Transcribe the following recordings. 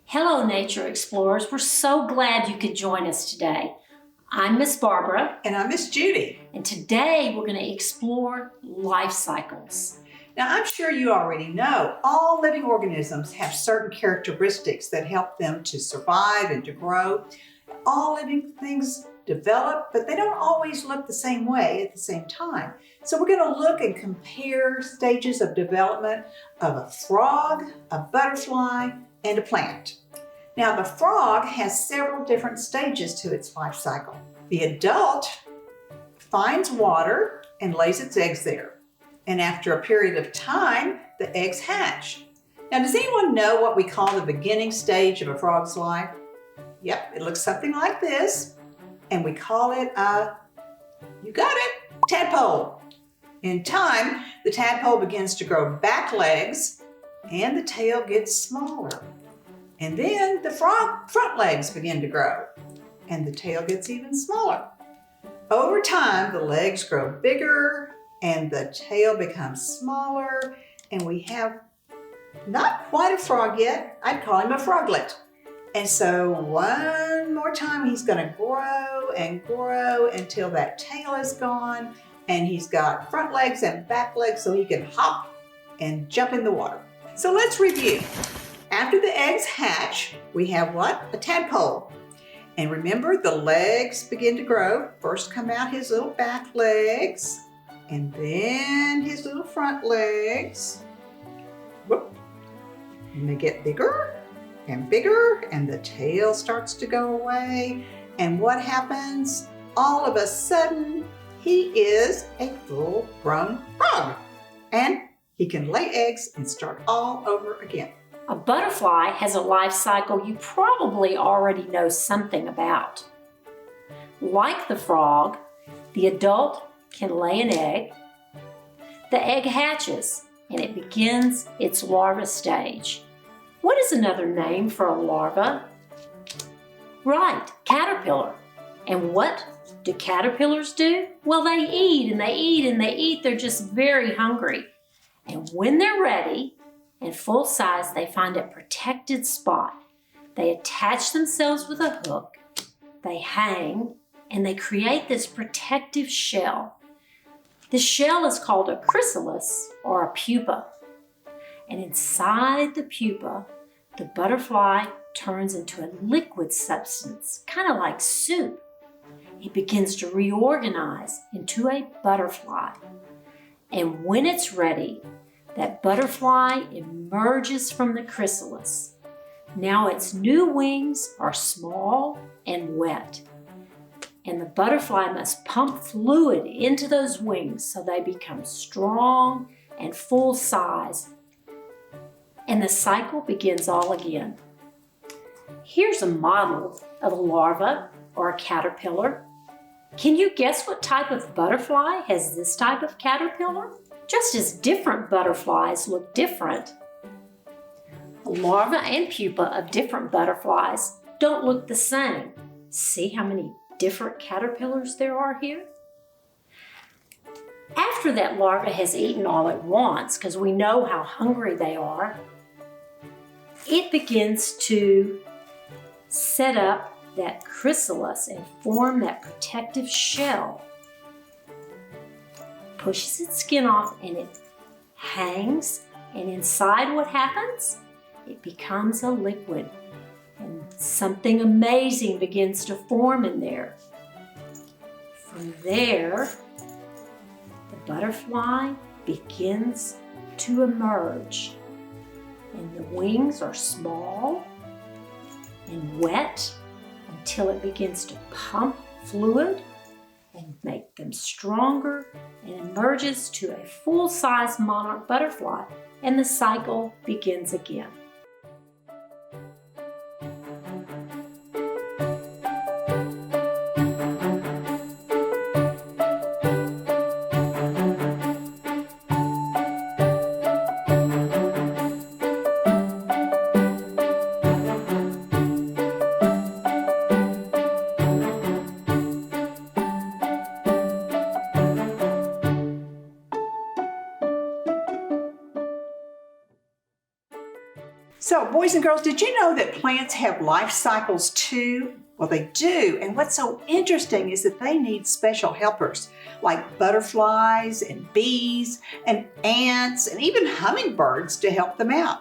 Hello, Nature Explorers. We're so glad you could join us today. I'm Miss Barbara. And I'm Miss Judy. And today we're going to explore life cycles. Now, I'm sure you already know all living organisms have certain characteristics that help them to survive and to grow. All living things develop, but they don't always look the same way at the same time. So we're going to look and compare stages of development of a frog, a butterfly, and a plant. Now, the frog has several different stages to its life cycle. The adult finds water and lays its eggs there. And after a period of time, the eggs hatch. Now, does anyone know what we call the beginning stage of a frog's life? Yep, it looks something like this. And we call it you got it, tadpole. In time, the tadpole begins to grow back legs and the tail gets smaller. And then the frog front legs begin to grow and the tail gets even smaller. Over time, the legs grow bigger and the tail becomes smaller, and we have not quite a frog yet. I'd call him a froglet. And so one more time, he's gonna grow and grow until that tail is gone and he's got front legs and back legs so he can hop and jump in the water. So let's review. After the eggs hatch, we have what? A tadpole. And remember, the legs begin to grow. First come out his little back legs, and then his little front legs. Whoop. And they get bigger and bigger, and the tail starts to go away. And what happens? All of a sudden, he is a full-grown frog. And he can lay eggs and start all over again. A butterfly has a life cycle you probably already know something about. Like the frog, the adult can lay an egg. The egg hatches and it begins its larva stage. What is another name for a larva? Right, caterpillar. And what do caterpillars do? Well, they eat and they eat and they eat. They're just very hungry. And when they're ready and full size, they find a protected spot. They attach themselves with a hook, they hang, and they create this protective shell. The shell is called a chrysalis or a pupa. And inside the pupa, the butterfly turns into a liquid substance, kind of like soup. It begins to reorganize into a butterfly. And when it's ready, that butterfly emerges from the chrysalis. Now its new wings are small and wet. And the butterfly must pump fluid into those wings so they become strong and full size. And the cycle begins all again. Here's a model of a larva or a caterpillar. Can you guess what type of butterfly has this type of caterpillar? Just as different butterflies look different, the larva and pupa of different butterflies don't look the same. See how many different caterpillars there are here? After that larva has eaten all it wants, because we know how hungry they are, it begins to set up that chrysalis and form that protective shell. Pushes its skin off and it hangs, and inside what happens? It becomes a liquid and something amazing begins to form in there. From there, the butterfly begins to emerge and the wings are small and wet until it begins to pump fluid and make them stronger and emerges to a full-size monarch butterfly, and the cycle begins again. So, boys and girls, did you know that plants have life cycles too? Well, they do. And what's so interesting is that they need special helpers like butterflies and bees and ants and even hummingbirds to help them out.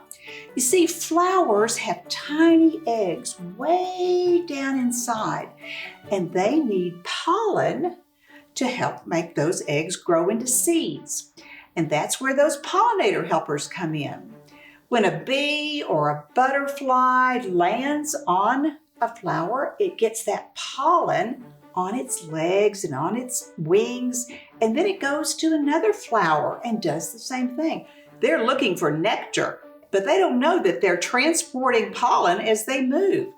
You see, flowers have tiny eggs way down inside, and they need pollen to help make those eggs grow into seeds. And that's where those pollinator helpers come in. When a bee or a butterfly lands on a flower, it gets that pollen on its legs and on its wings, and then it goes to another flower and does the same thing. They're looking for nectar, but they don't know that they're transporting pollen as they move.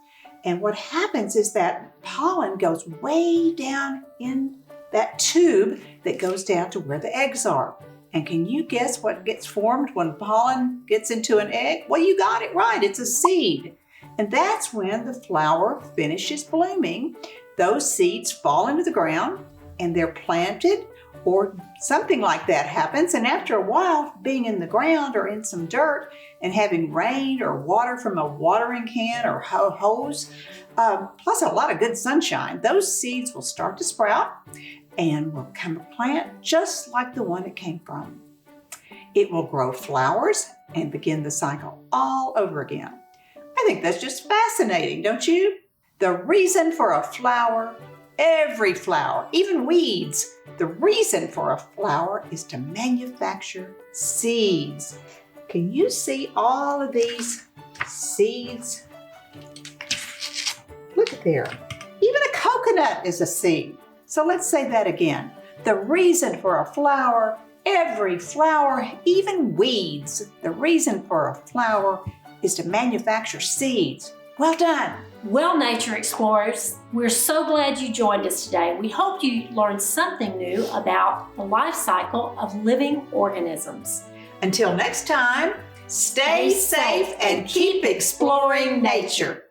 And what happens is that pollen goes way down in that tube that goes down to where the eggs are. And can you guess what gets formed when pollen gets into an egg? Well, you got it right, it's a seed. And that's when the flower finishes blooming. Those seeds fall into the ground and they're planted, or something like that happens. And after a while, being in the ground or in some dirt and having rain or water from a watering can or hose, plus a lot of good sunshine, those seeds will start to sprout and will become a plant just like the one it came from. It will grow flowers and begin the cycle all over again. I think that's just fascinating, don't you? The reason for a flower, every flower, even weeds, the reason for a flower is to manufacture seeds. Can you see all of these seeds? Look at there. Even a coconut is a seed. So let's say that again. The reason for a flower, every flower, even weeds, the reason for a flower is to manufacture seeds. Well done. Well, nature explorers, we're so glad you joined us today. We hope you learned something new about the life cycle of living organisms. Until next time, stay safe and keep exploring nature.